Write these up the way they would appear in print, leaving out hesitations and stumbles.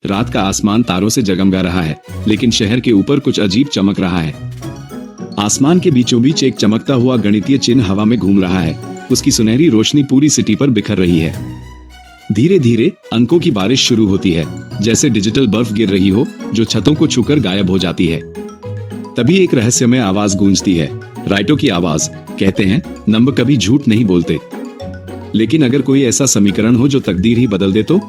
रात का आसमान तारों से जगमगा रहा है, लेकिन शहर के ऊपर कुछ अजीब चमक रहा है। आसमान के बीचों बीच एक चमकता हुआ गणितीय चिन्ह हवा में घूम रहा है। उसकी सुनहरी रोशनी पूरी सिटी पर बिखर रही है। धीरे धीरे अंकों की बारिश शुरू होती है, जैसे डिजिटल बर्फ गिर रही हो जो छतों को छूकर गायब हो जाती है। तभी एक रहस्यमय आवाज गूंजती है, राइटो की आवाज। कहते हैं नंबर कभी झूठ नहीं बोलते। लेकिन अगर कोई ऐसा समीकरण हो जो तकदीर ही बदल दे तो?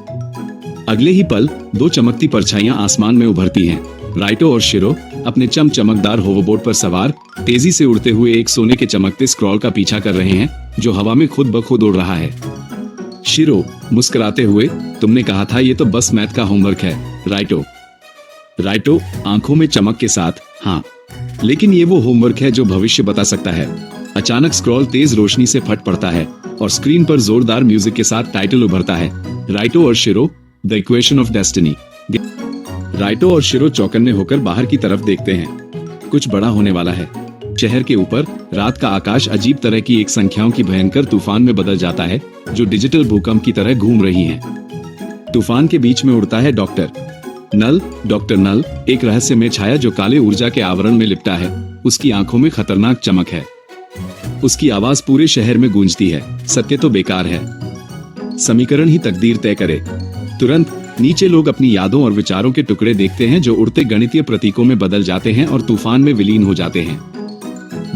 अगले ही पल दो चमकती परछाइयां आसमान में उभरती हैं। राइटो और शिरो अपने चमकदार होवरबोर्ड पर सवार तेजी से उड़ते हुए एक सोने के चमकते स्क्रॉल का पीछा कर रहे हैं जो हवा में खुद ब खुद उड़ रहा है। शिरो मुस्कुराते हुए, तुमने कहा था ये तो बस मैथ का होमवर्क है। राइटो आंखों में चमक के साथ, हाँ, लेकिन ये वो होमवर्क है जो भविष्य बता सकता है। अचानक स्क्रॉल तेज रोशनी से फट पड़ता है और स्क्रीन पर जोरदार म्यूजिक के साथ टाइटल उभरता है, राइटो और शिरो, द इक्वेशन ऑफ डेस्टिनी। राइटो और शिरो चौकन्ने होकर बाहर की तरफ देखते हैं। कुछ बड़ा होने वाला है। शहर के ऊपर रात का आकाश अजीब तरह की एक संख्याओं की भयंकर तूफान में बदल जाता है जो डिजिटल भूकंप की तरह घूम रही हैं। तूफान के बीच में उड़ता है डॉक्टर नल, एक रहस्यमय छाया जो काले ऊर्जा के आवरण में लिपटा है। उसकी आंखों में खतरनाक चमक है। उसकी आवाज पूरे शहर में गूंजती है, सत्य तो बेकार है, समीकरण ही तकदीर तय करे। तुरंत नीचे लोग अपनी यादों और विचारों के टुकड़े देखते हैं जो उड़ते गणितीय प्रतीकों में बदल जाते हैं और तूफान में विलीन हो जाते हैं।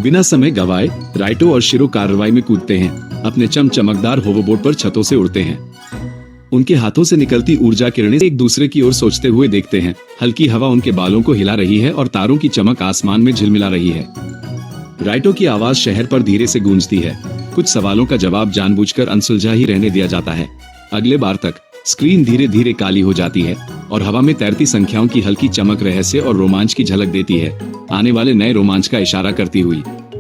बिना समय गवाए राइटो और शिरो कार्रवाई में कूदते हैं। अपने चमकदार होवरबोर्ड पर छतों से उड़ते हैं। उनके हाथों से निकलती ऊर्जा किरणें एक दूसरे की ओर सोचते हुए देखते हैं। हल्की हवा उनके बालों को हिला रही है और तारों की चमक आसमान में झिलमिला रही है। राइटो की आवाज शहर पर धीरे से गूंजती है। कुछ सवालों का जवाब जानबूझकर अनसुलझा ही रहने दिया जाता है। अगले बार तक स्क्रीन धीरे धीरे काली हो जाती है और हवा में तैरती संख्याओं की हल्की चमक रहस्य और रोमांच की झलक देती है, आने वाले नए रोमांच का इशारा करती हुई।